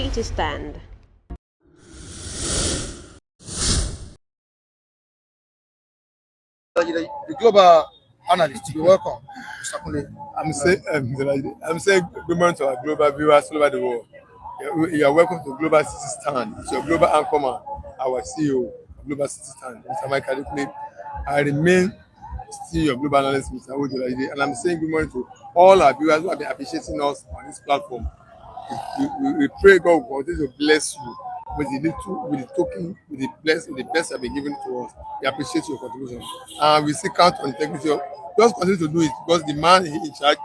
party to stand. The global analyst, you're welcome. I'm saying good morning to our global viewers all over the world. You are welcome to Global City Stand. It's your global anchorman, our CEO of Global City Stand, Mr. Michael Adekule. I remain still your global analyst, Mr. Ojo, and I'm saying good morning to all our viewers who have been appreciating us on this platform. We pray God will continue to bless you with the little, with the token, with the best you have been given to us. We appreciate your contribution, and we still count on integrity. Just continue to do it because the man in charge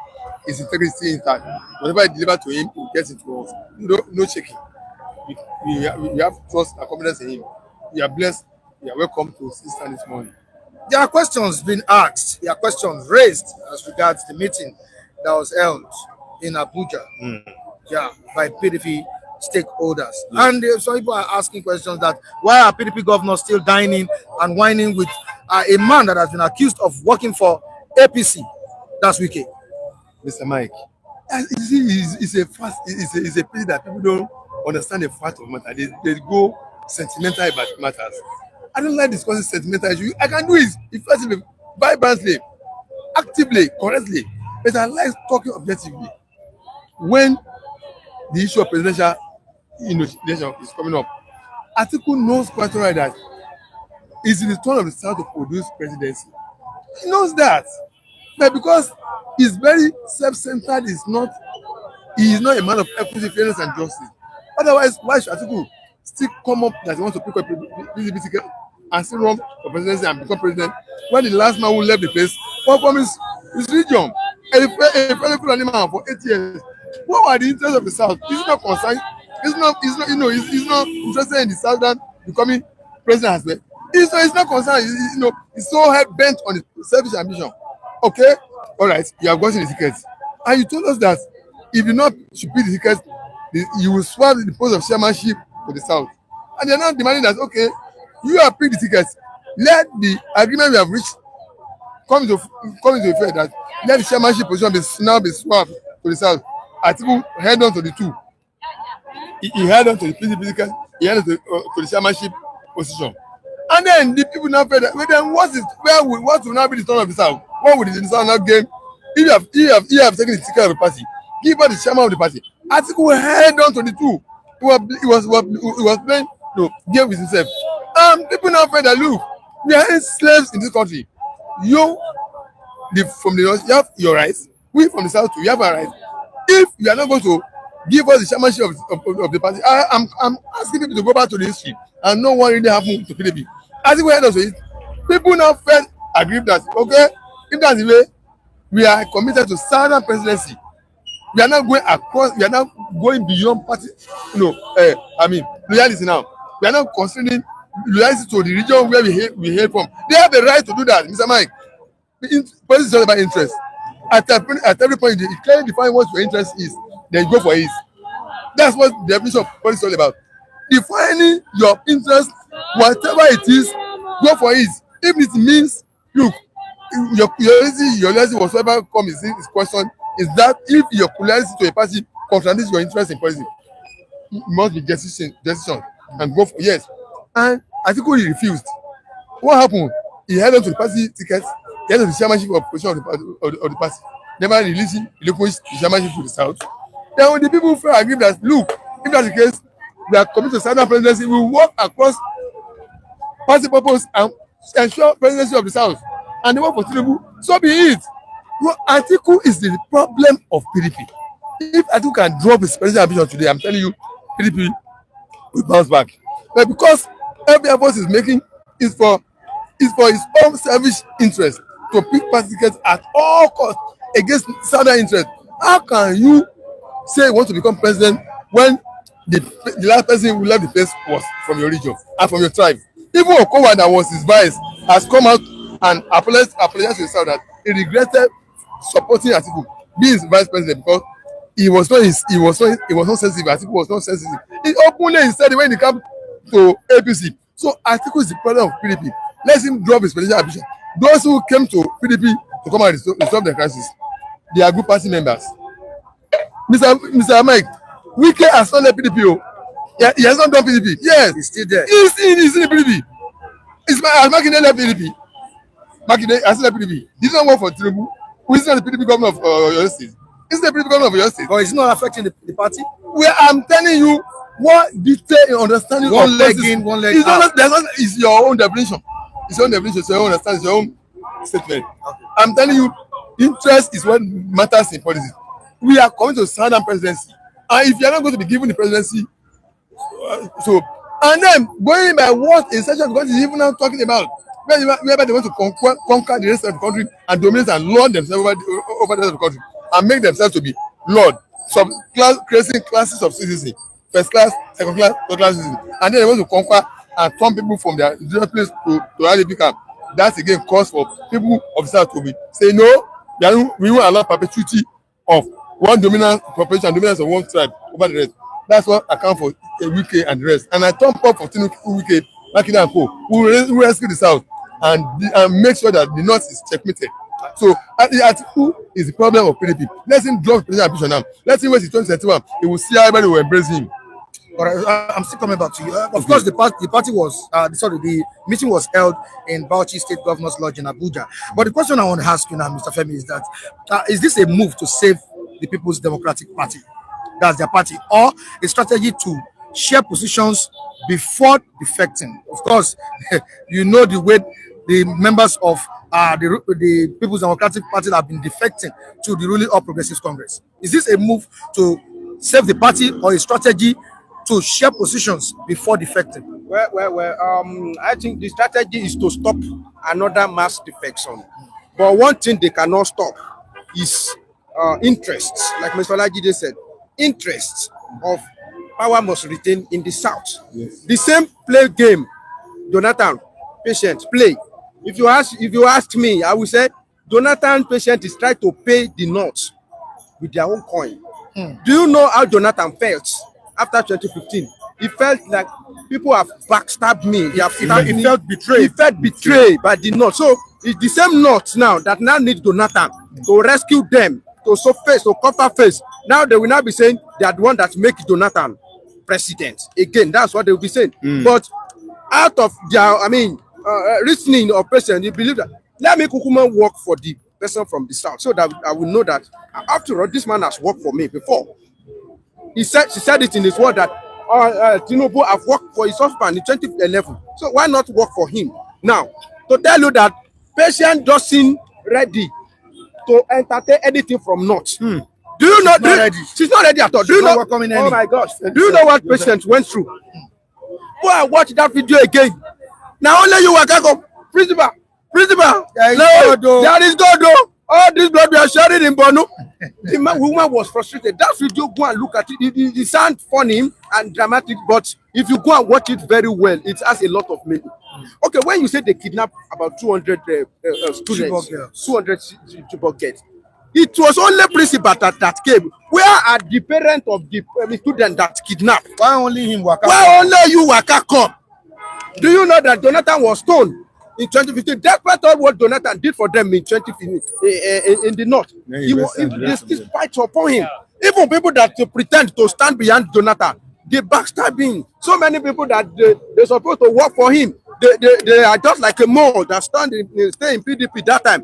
is integrity intact. Whatever I deliver to him, he gets it to us. No shaking. We have trust and confidence in him. We are blessed. We are welcome to Stand this morning. There are questions being asked. There are questions raised as regards the meeting that was held in Abuja. By PDP stakeholders. And some people are asking questions that why are PDP governors still dining and whining with a man that has been accused of working for APC? That's Wike. Mr. Mike, it's a pity that people don't understand the fact of matter. They go sentimental about matters. I don't like discussing sentimental issues. I can do it effectively, vibrantly, actively, correctly, but I like talking objectively. When the issue of presidential election is coming up, Atiku knows quite right that it's the turn of the South to produce presidency. He knows that, but because he's very self-centered, he is not a man of equity, fairness, and justice. Otherwise, why should Atiku still come up that he wants to pick up PDP ticket and still run for presidency and become president when the last man who left the place from his region, a fellow animal for 8 years? What are the interests of the South? He's not concerned. He's not interested in the Southern becoming president as well. He's not concerned. He's so hell bent on his selfish ambition. Okay, all right, you have gotten the tickets, and you told us that if you not should pick the tickets, you will swap the post of chairmanship to the South, and they're now demanding that okay, you have picked the tickets. Let the agreement we have reached come into effect that let the chairmanship position be swapped to the South. Atiku held on to the two. He held on to the PDP ticket. He held on to the chairmanship position. And then the people now felt that, well, then what will now be the turn of the South? What will the South now gain? If you have taken the ticket of the party, give her the chairman of the party. Atiku held on to the two. He was playing game with himself. People now felt that, look, we are slaves in this country. From the north, you have your rights. We from the south too, we have our rights. If you are not going to give us the chairmanship of the party, I'm asking people to go back to the history and know what really happened to PDP. As we heard us, people now felt aggrieved that okay, if that's the way, we are committed to Southern presidency. We are not going across. We are not going beyond party. Loyalty now. We are not considering loyalty to the region where we hail from. They have the right to do that, Mr. Mike. Politics is all about interest. At every point, you clearly define what your interest is, then you go for it. That's what the definition of politics is all about. Defining your interest, whatever it is, go for it. If it means, look, your loyalty whatsoever comes in this question is that if your loyalty to a party contradicts your interest in politics, it must be decision and go for yes. And I think he refused. What happened? He held on to the party tickets. He held on to the chairmanship of position of the party. Never relinquished the chairmanship to the South. Then when the people felt aggrieved that look, if that's the case, we are committed to Southern presidency. We will work across party purpose and ensure presidency of the South. And they work for Tinubu. So be it. Well, Atiku is the problem of PDP. If Atiku can drop his presidential ambition today, I'm telling you, PDP will bounce back. But because every effort is making is for his own selfish interest to pick party tickets at all costs against Southern interest. How can you say you want to become president when the last person who left the place was from your region and from your tribe? Even Okowa, that was his vice, has come out and apologized to the South that he regretted supporting Atiku being his vice president because he was not sensitive. Atiku was not sensitive. He openly said when he came to APC. So Atiku is the problem of PDP. Let him drop his presidential ambition. Those who came to PDP to come and resolve the crisis, they are good party members. Mr. Mike, Wike has not left PDP. Oh. Yeah, he has not done PDP. Yes. He's still there. He's in the PDP. Has Makinde left PDP? Makinde has left PDP. He doesn't work for Tinubu. Who is not the PDP governor of your state? He's the PDP governor of your state. But it's not affecting the party? Where I'm telling you what detail understanding one leg in, one leg out. It's your own definition. It's your own definition. It's your own understanding. It's your own statement. Okay. I'm telling you, interest is what matters in politics. We are coming to stand down presidency, and if you are not going to be given the presidency, and then going by what in section because is even now talking about whereby they want to conquer the rest of the country and dominate and lord themselves over the rest of the country and make themselves to be lord, creating classes of citizens, first class, second class, third class citizens, and then they want to conquer and turn people from their different place to how they become. That's again cause for people of the south to be say no, we won't allow perpetuity of one dominant population, dominance of one tribe over the rest. That's what account for Wike and the rest. And I turn up for Tinubu, Wike, Makinde and Co. who rescue the south and make sure that the north is checkmated. So Atiku is the problem of PDP. Let him drop presidential ambition now. Let him wait till 2021. He will see how everybody will embrace him. But I'm still coming back to you. Of course, the party was the meeting was held in Bauchi State Governor's Lodge in Abuja. But the question I want to ask you now, Mr. Femi, is that is this a move to save the People's Democratic Party? That's their party, or a strategy to share positions before defecting? Of course, you know the way the members of the People's Democratic Party have been defecting to the ruling All Progressives Congress. Is this a move to save the party or a strategy to share positions before defecting? Well, I think the strategy is to stop another mass defection. But one thing they cannot stop is interests, like Mr. Olajide said. Interests of power must retain in the south. Yes. The same play game, Jonathan, Patient play. If you ask me, I will say Jonathan Patient is trying to pay the north with their own coin. Do you know how Jonathan felt after 2015? He felt like people have backstabbed me. He felt betrayed. He felt betrayed by the north. So it's the same north now that now needs Jonathan to rescue them, to cover face. Now they will now be saying they are the one that make Jonathan president. Again, that's what they will be saying. But out of their, reasoning or person, you believe that let me Kukuma work for the person from the south, so that I will know that after all, this man has worked for me before. She said it in his word that Tinubu have worked for his husband in 2011. So why not work for him now? To tell you that Patient doesn't ready to entertain anything from north. Do you know? She's not ready at all. Do you know? Oh my gosh! Do you know what Patient went through? Go and watch that video again. Now only you will go, principal. There is God though. All this blood we are sharing in Bono. The woman was frustrated. That video, go and look at it. It sounds funny and dramatic, but if you go and watch it very well, it has a lot of meaning. Okay, when you say they kidnapped about 200 students, 200 Chibok girls, it was only principal that came. Where are the parents of the student that kidnapped? Why only him waka? Why only you waka come? Do you know that Jonathan was stoned in 2015? Despite all what Jonathan did for them in 2015 in the north, they still fight upon him. Even people that pretend to stand behind Jonathan, they backstab him. So many people that they're supposed to work for him, they are just like a mole that stay in PDP that time.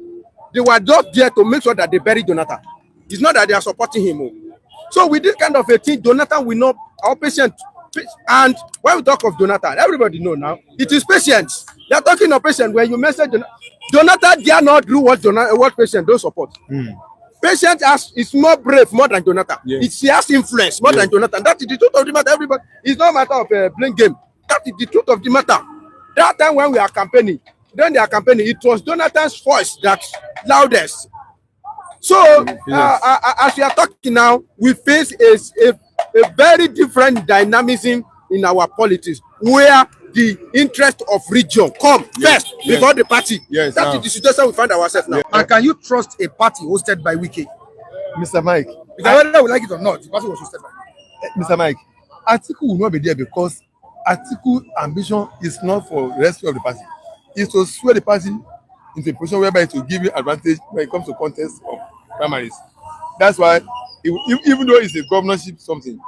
They were just there to make sure that they bury Jonathan. It's not that they are supporting him. So with this kind of a thing, Jonathan will not, our patient. And when we talk of Jonathan, everybody know now, it is patience. They are talking of patience. When you message Jonathan, dare not do what patient don't support. Patient is more brave more than Jonathan. Yes. She has influence more than Jonathan. That is the truth of the matter. Everybody, it's not a matter of a blame game. That is the truth of the matter. That time when we are campaigning, when they are campaigning, it was Jonathan's voice that loudest. So as we are talking now, we face a very different dynamism in our politics, where the interest of region come first before the party. Yes, that is the situation we find ourselves now. And can you trust a party hosted by Wike? Mr. Mike, whether we like it or not, the party was hosted by Wike. Mr. Mike, Atiku will not be there because Atiku's ambition is not for the rest of the party. It's to sway the party into a position whereby it will give you advantage when it comes to contest of primaries. That's why, even though it's a governorship something,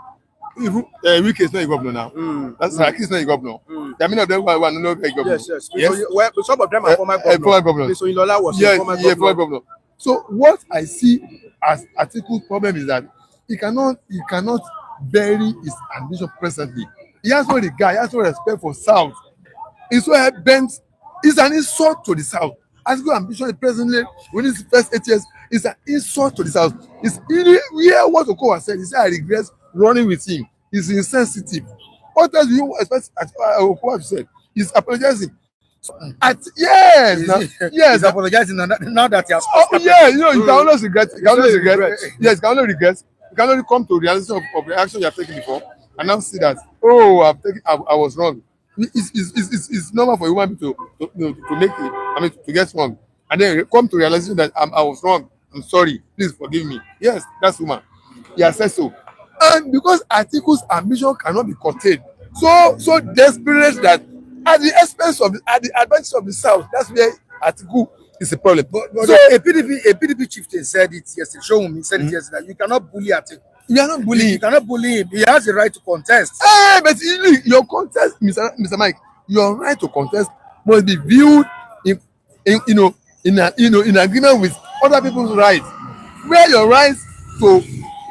Wike is not a governor now. That's right. He's not a governor. There are many of them who are not a governor. Yes. Well, some of them are former governors. So Ilola was former governor. So what I see as Atiku's problem is that he cannot bury his ambition presently. He has no regard, he has no respect for South. He's so bent. It's an insult to the South. Atiku's ambition presently, within his first 8 years, is an insult to the South. It's really what Okowa said. He said, I regret running with him. He's insensitive. What else do you expect Okowa to say? He's apologizing. Yes, he's apologizing now that he has. You can always regret. You can always regret. Yes, you can only regret. You can only come to realization of the action you have taken before, and now see that I was wrong. It's normal for a human being to make it. I mean, to get wrong, and then come to realization that I was wrong. I'm sorry. Please forgive me. Yes, that's human. He has said so, and because Atiku's ambition cannot be curtailed, so desperate that at the expense of at the advantage of the South, that's where Atiku is a problem. But so a PDP chieftain said it yesterday. Showunmi said it yesterday. You cannot bully Atiku. You are not bullying. You cannot bully him. He has the right to contest. But your contest, Mr. Mike, your right to contest must be viewed in agreement with other people's rights. Where your rights to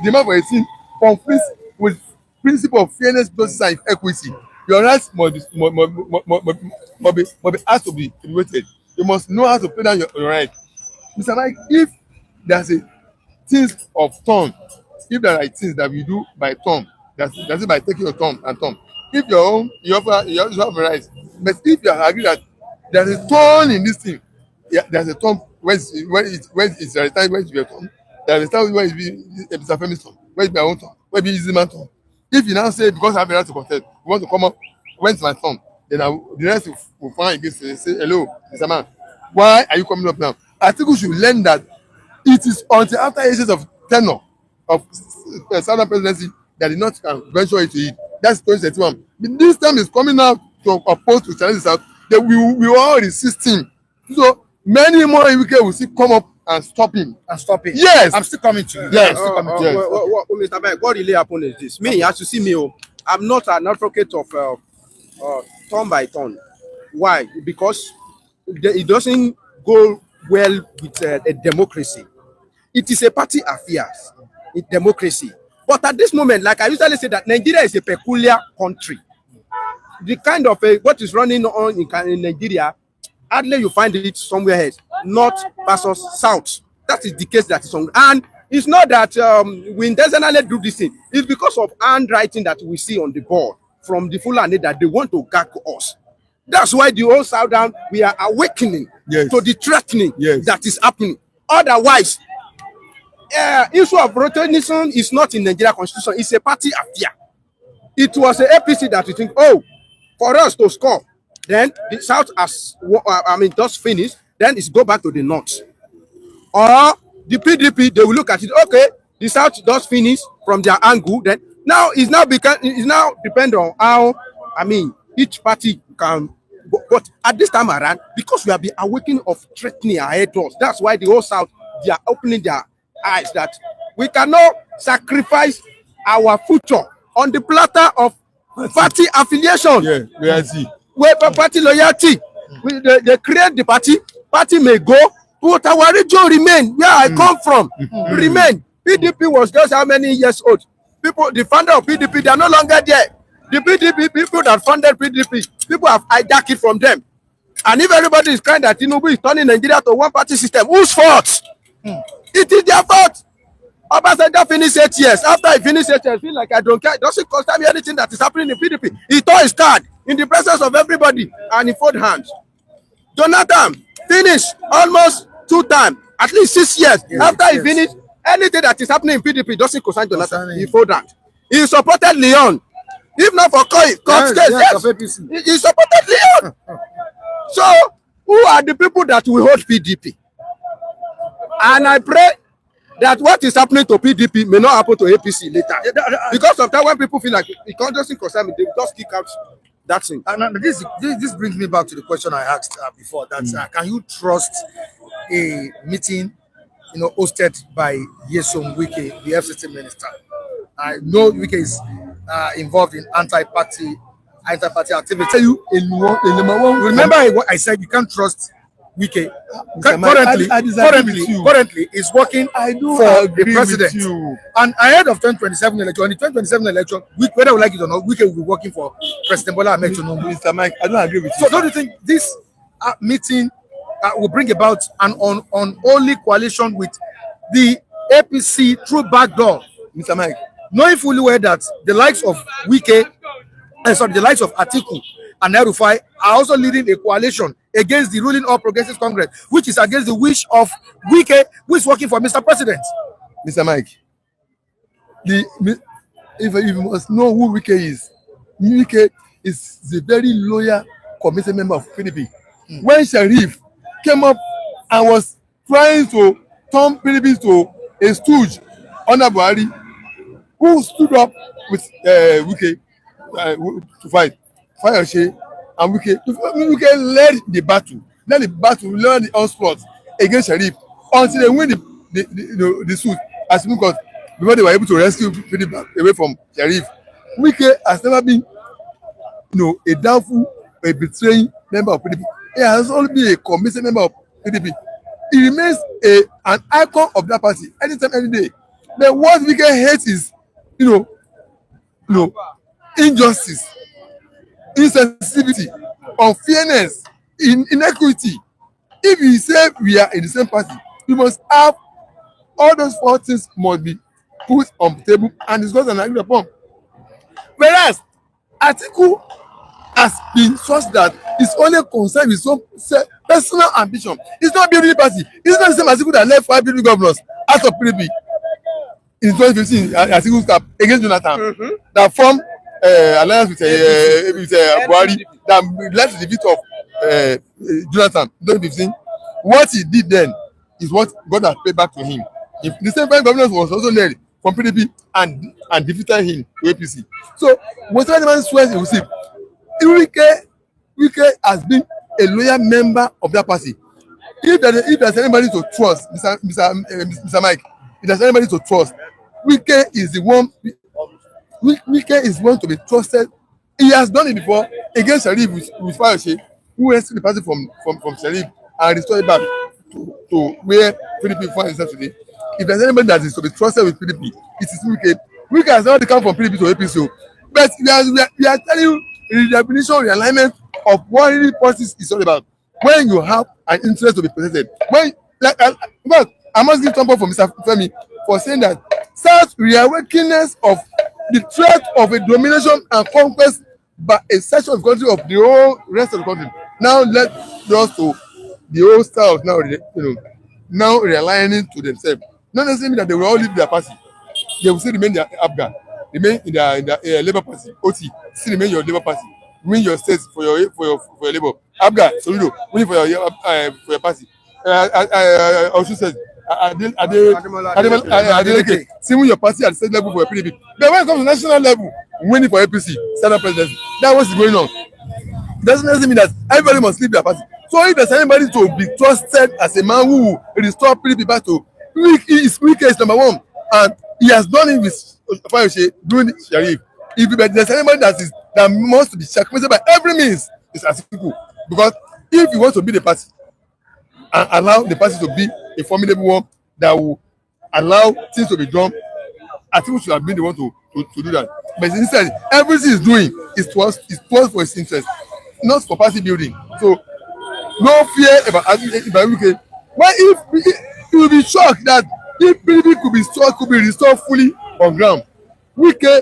demand for a thing conflicts with principle of fairness, justice, and equity, your rights must be asked to be weighted. You must know how to play down your right. Mr. Mike, if there's a things of turn, if there are things that we do by turn, that's it by taking your turn and turn. If your own, you also have a right. But if you agree that there's a turn in this thing, there's a turn when it's a time when it's your turn. There's a time when it's a family turn, when it's my own turn, when it's easy man turn. If you now say because I have a right to contest, you want to come up when it's my turn, then the rest will find against you and say, hello, Mr. Man, why are you coming up now? I think we should learn that it is until after years of tenure of Southern presidency that did not venture into it. That's 2021. But this time is coming out to oppose to challenge the South. That we will all resist him. So many more in UK will still come up and stop him. Yes. I'm still coming to you. Yes. Mr. Mike, what really happened is this. Me, as you see me, I'm not an advocate of turn by turn. Why? Because it doesn't go well with a democracy. It is a party affairs in democracy. But at this moment, like I usually say, that Nigeria is a peculiar country. The kind of what is running on in Nigeria, hardly you find it somewhere else. North versus South. That is the case that is on. And it's not that we intentionally do this thing. It's because of handwriting that we see on the board from the Fulani that they want to gag us. That's why the whole Southern, we are awakening to the threatening that is happening. Otherwise, issue of rotanism is not in Nigeria constitution. It's a party affair. It was the APC that we think, for us to score, then the South has, just finished, then it's go back to the North. Or the PDP, they will look at it, okay, the South does finish from their angle, then now it's now depend on how, each party can, but at this time around, because we have been awakening of threatening ahead of us, that's why the whole South, they are opening their eyes that we cannot sacrifice our future on the platter of party affiliation. Where party loyalty. They create the party may go, but our region remain where I come from. Remain. PDP was just how many years old? People, the founder of PDP, they are no longer there. The PDP people that funded PDP, people have hijacked it from them. And if everybody is kind that Tinubu is turning Nigeria to one party system, whose fault? It is their fault. Obasanjo finished 8 years. After he finished 8 years, I feel like I don't care. It doesn't concern me anything that is happening in PDP. He tore his card in the presence of everybody and he folded hands. Jonathan finished almost 2 times, at least 6 years. After he finished, anything that is happening in PDP doesn't concern Jonathan. He folded hands. He supported Leon. If not for court case, he supported Leon. So, who are the people that will hold PDP? And I pray that what is happening to PDP may not happen to APC later. Because sometimes when people feel like it doesn't concern me, they just kick out that thing. And this brings me back to the question I asked before. That can you trust a meeting, hosted by Nyesom Wike, the FCT minister? I know Wike is involved in anti-party activity. Tell you in number one. Remember what I said, you can't trust Wike. Mike, Currently, is working for the president. And ahead of 2027 election, in the 2027 election, whether we like it or not, Wike will be working for President Bola Ahmed Tinubu. Mr. Mike, I don't agree with So you. don't you think this meeting will bring about an unholy coalition with the APC through backdoor? Mr. Mike, Knowing fully well that the likes of Wike, the likes of Atiku and El-Rufai are also leading a coalition against the ruling All Progressives Congress, which is against the wish of Wike, who is working for Mr. President. Mr. Mike, if you must know who Wike is the very loyal committee member of PDP. When Sharif came up and was trying to turn PDP to a stooge under Buhari, who stood up with Wike to fight Fayose and Wike. Wike led the battle, led the onslaught against Sharif until they win the suit as because before they were able to rescue PDP away from Sharif. Wike has never been a doubtful, a betraying member of PDP. He has only been a committed member of PDP. He remains an icon of that party anytime, any day. But what Wike hates is, injustice, insensitivity, unfairness, inequity. If you say we are in the same party, we must have all those four things must be put on the table and discussed and agreed upon. Whereas Atiku has been such that he's only concerned with some personal ambition. It's not building the party. It's not the same Atiku that left 5 PDP governors out of PDP in 2015 Atiku's cap against Jonathan that formed alliance with Buhari that led to the defeat of Jonathan in 2015. What he did then is what God has paid back to him. If the same 5 governors was also led from PDP and defeated him to APC. So whatever the man swears he will see, Wike has been a loyal member of that party. If there's anybody to trust, Mr. Mike, if there's anybody to trust, Wike is the one. Wike is one to be trusted. He has done it before against Sharif with Fayose, who rescued the party from Sharif and restored it back to where PDP finds itself today. If there's anybody that is to be trusted with PDP, it is Wike. Wike has not come from PDP to APC, but we are telling you the definition, realignment of what really politics is all about. When you have an interest to be protected, I must give example for Mr. Femi for saying that such reawakeness of the threat of a domination and conquest by a section of the country of the whole rest of the country now led us to the whole style now, now realigning to themselves. Not necessarily that they will all leave their party. They will still remain their Afghan, remain in their Labour Party, OT, still remain your Labour Party, win your states for your Labour. Afghan, Soludo, win for your party. I also said, Adeleke, see win your party at the state level for your PDP. But when it comes to national level, winning for APC, stand up presidency, that was going on. Doesn't necessarily mean that everybody must leave their party. So if there's anybody to be trusted as a man who will restore PDP back to Wike is number one, and he has done it with Fayose doing Sharif. If there's anybody that must be checkmated by every means, it's Atiku. Because if you want to be the party and allow the party to be a formidable one that will allow things to be done, Atiku should have been the one to do that. But instead, everything he's doing is towards for his interest, not for party building. So no fear about Wike. But if you will be shocked that if PDP could be restored fully on ground, Wike,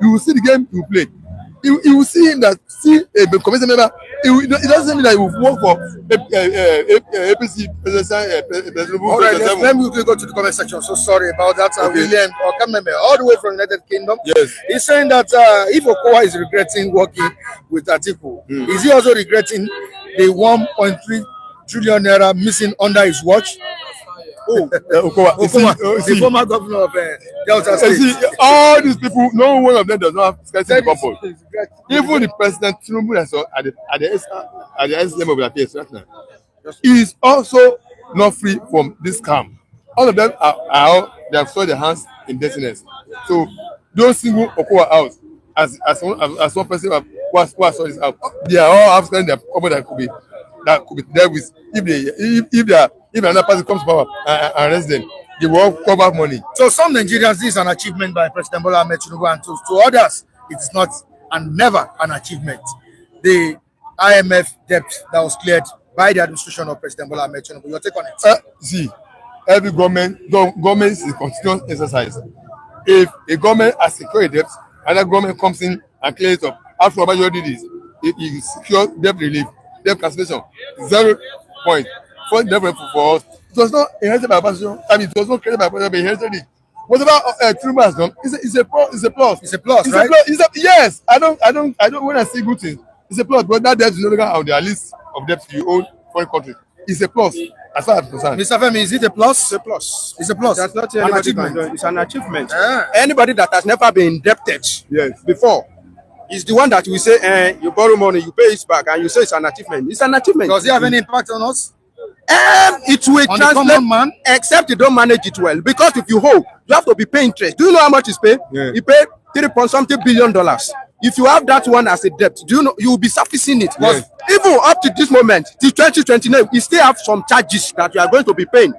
you will see the game he will play. You will see him that a committee member. It doesn't mean that he will work for APC president. All right, let me go to the comment section. So sorry about that. William Okameme, all the way from United Kingdom. Yes. He's saying that if Okowa is regretting working with Atiku, is he also regretting the 1.3 trillion naira missing under his watch? Okowa, the former governor of Delta State. See, all these people, no one of them does not have scarcity purpose. Even the President Tinubu at the highest level of the affairs right now, is also not free from this scam. All of them they have soiled their hands in dirtiness. So don't single Okowa out. as one person who has sorted this out, they are all absent their cover that could be dealt with if another person comes to power and arrest them. They will all cover money. So some Nigerians, this is an achievement by President Bola Ahmed Tinubu, and to others, it is not and never an achievement. The IMF debt that was cleared by the administration of President Bola Ahmed Tinubu. Your take on it? See, every government is a continuous exercise. If a government has secured a debt, another government comes in and clears it up. After Obasanjo did this, it secures debt relief, debt cancellation, 0 point. For debt relief for us, it was not inherited by Obasanjo. I mean, it was not created by Obasanjo, but inherited it. Whatever Tinubu has done, it's a plus. It's a plus, right? Yes, I don't. When I say good things, it's a plus. But that debt is no longer on their list of debts you owe foreign countries. It's a plus, as far as I'm concerned. Mr. Femi, is it a plus? It's a plus. It's a plus. That's not an anybody achievement. can do it. It's an achievement. Yeah. Anybody that has never been indebted before is the one that will say, you borrow money, you pay it back, and you say it's an achievement. It's an achievement. Does it have any impact on us? It will On the translate, common man? except you don't manage it well. Because if you hold, you have to be paying interest. Do you know how much is paid? Yeah. You pay $3.something billion. If you have that one as a debt, do you know you will be servicing it? Yes. Even up to this moment, till 2029, we still have some charges that you are going to be paying.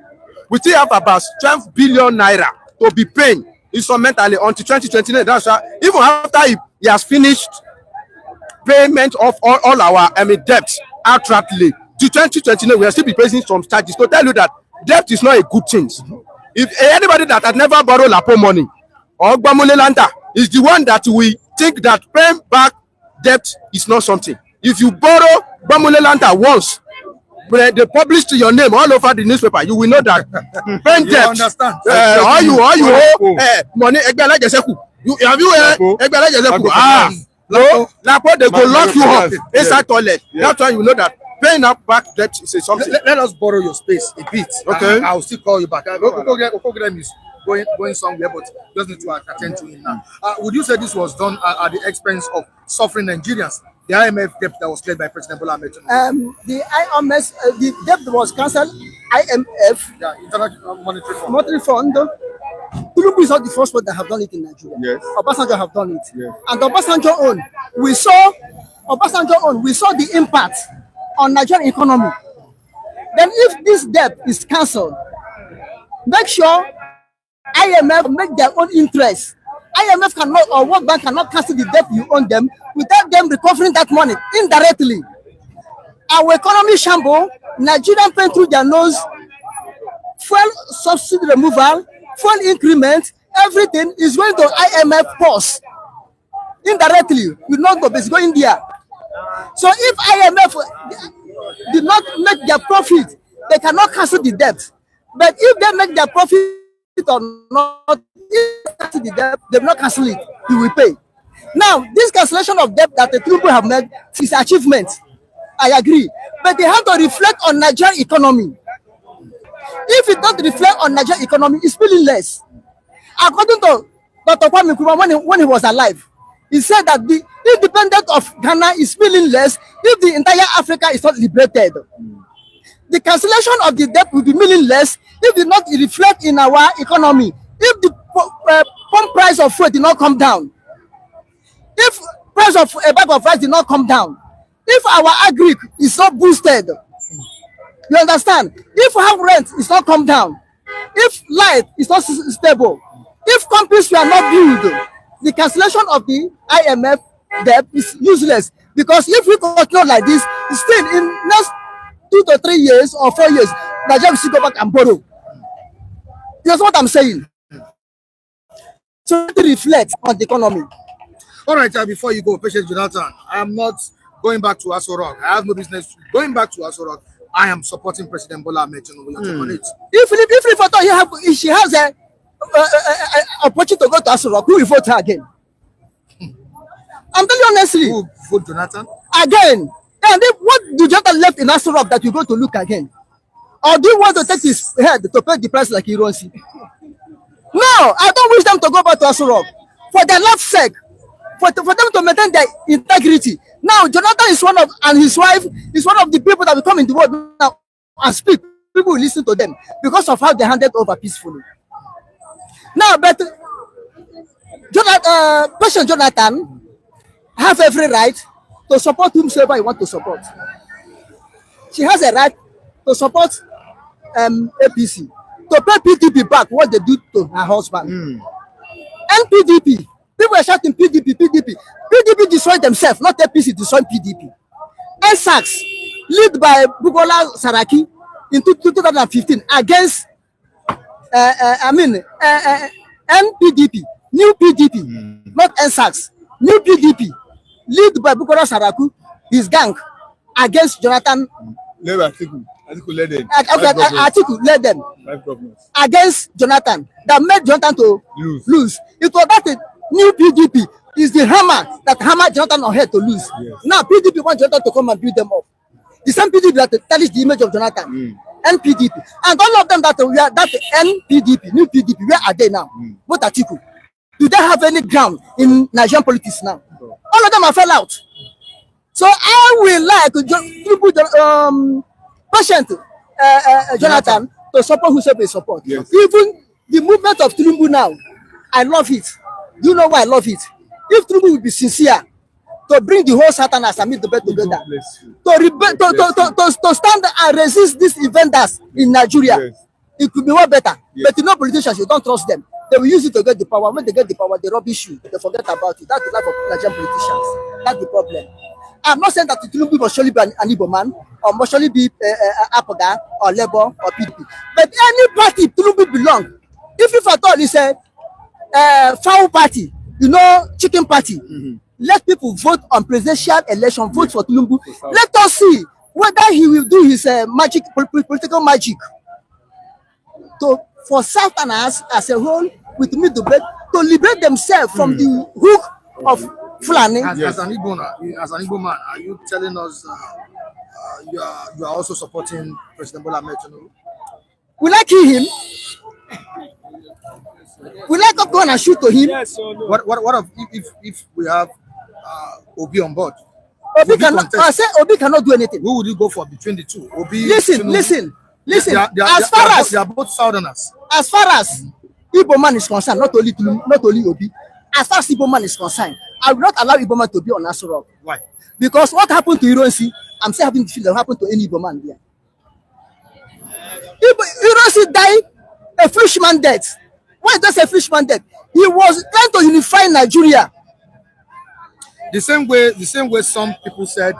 We still have about 12 billion naira to be paying instrumentally until 2029. That's why even after he has finished payment of all our debts outrightly, to 2029 we will still be paying some charges. To tell you that debt is not a good thing. If anybody that has never borrowed Lapo money or Gbamule Lanta is the one that we think that paying back debt is not something. If you borrow Gbamule Lanta once, they publish your name all over the newspaper, you will know that paying debt. Understand? All you owe money. Have you Lapo, they go lock you up inside toilet. That's why you know that paying up back debt is something. Let us borrow your space a bit. Okay. I'll still call you back. Okogram is going somewhere, but just need to attend to him now. Would you say this was done at the expense of suffering Nigerians? The IMF debt that was cleared by President Bola Ahmed Tinubu. The IMF, the debt was cancelled. IMF, International Monetary Fund. Tinubu is not the first one that have done it in Nigeria. Yes. Obasanjo have done it. Yes. And Obasanjo own, we saw the impact on Nigerian economy. Then if this debt is cancelled, make sure IMF make their own interest. IMF cannot, or World Bank cannot cancel the debt you owe them without them recovering that money indirectly. Our economy shamble, Nigerian paying through their nose, fuel subsidy removal, fuel increment, everything is going to IMF purse. Indirectly, we not go, but it's going there. So if IMF did not make their profit, they cannot cancel the debt. But if they make their profit or not, if they cancel the debt, they will not cancel it. You will pay. Now, this cancellation of debt that the people have made is achievement. I agree. But they have to reflect on Nigerian economy. If it don't reflect on Nigerian economy, it's meaningless. According to Dr. Kwame Nkrumah, when he was alive, he said that the independence of Ghana is meaningless if the entire Africa is not liberated. The cancellation of the debt will be meaningless if it did not reflect in our economy. If the pump price of food did not come down, if price of a bag of rice did not come down, if our agri is not boosted, you understand? If house rent is not come down, if light is not stable, if companies were not built, the cancellation of the IMF debt is useless. Because if we continue like this, still in next 2 to 3 years or 4 years, Nigeria will still go back and borrow. That's what I'm saying. So to reflect on the economy. All right, before you go, President Jonathan, I am not going back to Aso Rock. I have no business going back to Aso Rock. I am supporting President Bola Ahmed Tinubu. If she has a opportunity to go to Aso Rock, who will vote her again? I'm telling you honestly. Who vote Jonathan? Again. And then what do Jonathan left in Aso Rock that you go to look again? Or do you want to take his head to pay the price like Hiroshi? No, I don't wish them to go back to Aso Rock. For their life's sake. For them to maintain their integrity. Now, Jonathan is one of, and his wife is one of the people that will come in the world now and speak. People will listen to them because of how they handed over peacefully. Now, but President Jonathan have every right to support whomsoever you want to support. She has a right to support APC, to pay PDP back what they do to her husband. And PDP, people are shouting PDP, PDP. PDP destroyed themselves, not APC destroyed PDP. NSAX, led by Bukola Saraki in 2015 against, NPDP, new PDP, not NSAX, new PDP, led by Bukola Saraki, his gang, against Jonathan. Atiku led them. Atiku led them 5 governors against Jonathan that made Jonathan to lose. It was that new PDP is the hammer that hammered Jonathan on head to lose. Yes. Now PDP want Jonathan to come and build them up. The same PDP that tarnish the image of Jonathan. NPDP and all of them that we are that NPDP, new PDP, where are they now? What Atiku? Do they have any ground in Nigerian politics now? All of them are fell out. So I will like patient Jonathan to support whosoever is support. Yes. Even the movement of Tinubu now, I love it. Do you know why I love it? If Tinubu will be sincere to bring the whole Satanas and meet the bed together, to stand and resist these invaders in Nigeria, it could be more better. But you know, politicians, you don't trust them. They will use it to get the power. When they get the power, they rubbish you. They forget about it. That's the life of Nigerian politicians. That's the problem. I'm not saying that Tinubu must surely be an Igbo man or must surely be Apaga or Labour or PDP. But any party Tinubu belong, if at all it's a fowl party, you know, chicken party, let people vote on presidential election, vote for Tinubu. Let us see whether he will do his magic, political magic for Southerners as a whole with Middlebelt to liberate themselves from the hook of Fulani. As an Igbo man, are you telling us you are also supporting President Bola Ahmed Tinubu? Will I kill him? Will I go and shoot to him? Yes, so no. What if we have Obi on board? Obi cannot do anything. Who would you go for between the two? Obi, listen. They are both Southerners. As far as Igbo man is concerned, not only Obi, as far as Igbo man is concerned, I will not allow Igbo man to be on Aso Rock. Why? Because what happened to Ironsi, I'm still having the feeling that happened to any Igbo man there. Ironsi died a Frenchman death. Why does a Frenchman death? He was trying to unify Nigeria. The same way some people said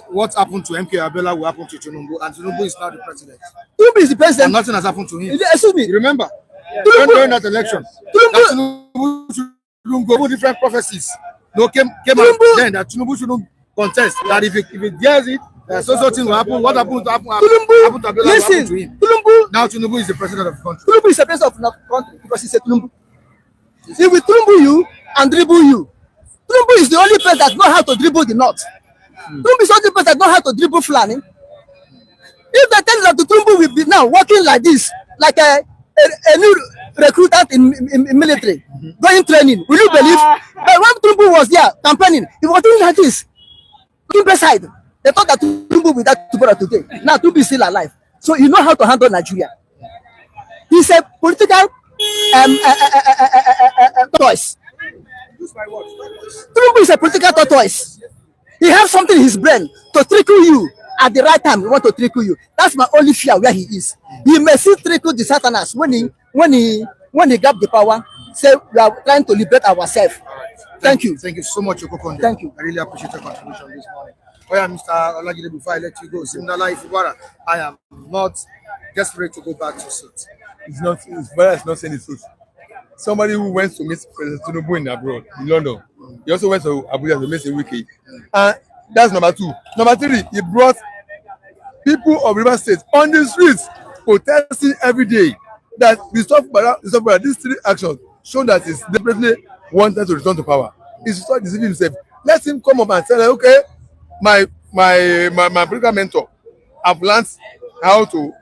what happened to MK Abiola will happen to Tinubu, and Tinubu is now the president. Tinubu is the president. And nothing has happened to him. Excuse me. You remember? During that election, Tinubu different prophecies. Came out then that Tinubu shouldn't contest. That if he dares it, so things will happen. What happened to Abiola will happen to him. Now Tinubu is the president of the country. Tinubu is the president of the country because he's a Tinubu. He will Tinubu you and dribble you. Tinubu is the only person that knows how to dribble the north. Tinubu is the only person that knows how to dribble Fulani. If they tell you that the Tinubu will be now working like this, like a new recruitant in military, going training, will you believe? But when Tinubu was there campaigning, he was doing like this. Tinubu side, they thought that Tinubu will die tomorrow today. Now Tinubu is still alive. So you know how to handle Nigeria. He's a political tortoise. Tinubu is a political tortoise. He has something in his brain to trickle you at the right time. He want to trickle you. That's my only fear where he is. He may still trickle the Satanas when he got the power. Say we are trying to liberate ourselves. Thank you. Thank you so much, Okokonde. Thank you. I really appreciate your contribution this morning. Oh yeah, Mr. Olajide, before I let you go, Simdala Ifubara, I am not desperate to go back to sit. It's not saying the truth. Somebody who went to meet President Tinubu in abroad, in London, he also went to Abuja to meet a wiki. And that's number 2. Number 3, he brought people of River State on the streets protesting every day. That these 3 actions show that he's definitely wanted to return to power. He's not deceiving himself. Let him come up and say, okay, my political mentor, I've learned how to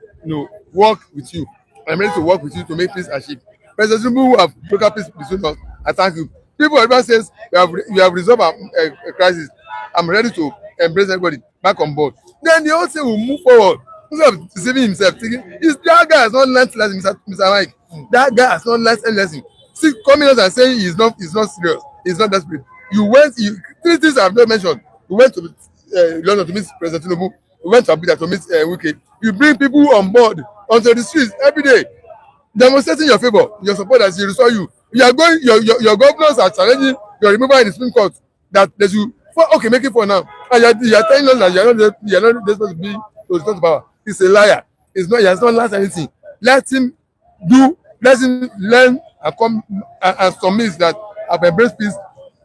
work with you. I'm ready to work with you to make peace achieve. President Tinubu who have broken peace between us, I thank you. People everyone says we have resolved a crisis. I'm ready to embrace everybody back on board. Then the whole thing will move forward. Instead of deceiving himself, thinking that guy has not learned lesson, Mr. Mike. That guy has not learned any lesson. See, coming out and saying he's not serious, he's not desperate. three things I've not mentioned. You went to London to meet President Tinubu. You went to Abuja to meet Wike. You bring people on board onto the streets every day, demonstrating your favor, your support as he restore you. You are going, your governors are challenging your removal in the Supreme Court that they should, okay, make it for now. And you are telling us that you are not supposed to be to restore to power. He's a liar. It's not, he has not learned anything. Let him learn and come and submit that I've embraced peace.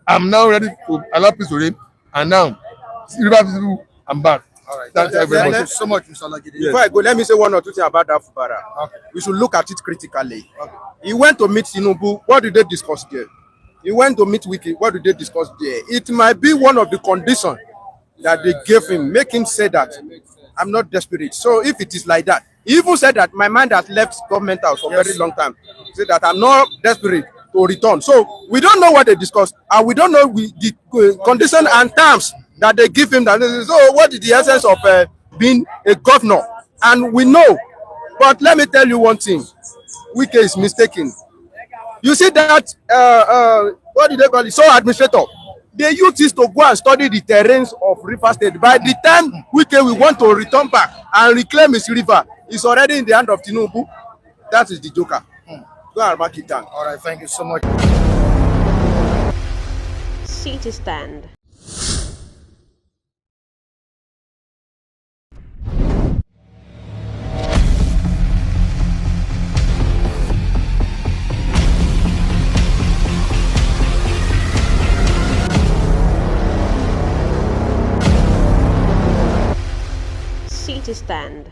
I'm now ready to allow peace to reign. And now, river people, I'm back. All right. Thank you very Thank much. you so much, Mr. Olagide. Before I go, let me say one or two things about that Fubara. Okay. We should look at it critically. Okay. He went to meet Tinubu. What did they discuss there? He went to meet Wiki. What did they discuss there? It might be one of the conditions that they gave him, make him say that I'm not desperate. So if it is like that, he even said that my mind has left government house for a very long time. He said that I'm not desperate to return. So we don't know what they discussed, and we don't know the condition and terms that they give him. So what is the essence of being a governor? And we know, but let me tell you one thing: Wike is mistaken. You see that what did they call it? So administrator, they use this to go and study the terrains of River State. By the time Wike will want to return back and reclaim his river, it's already in the hand of Tinubu. That is the joker. Go and mark it down. All right. Thank you so much. City Stand. City Stand.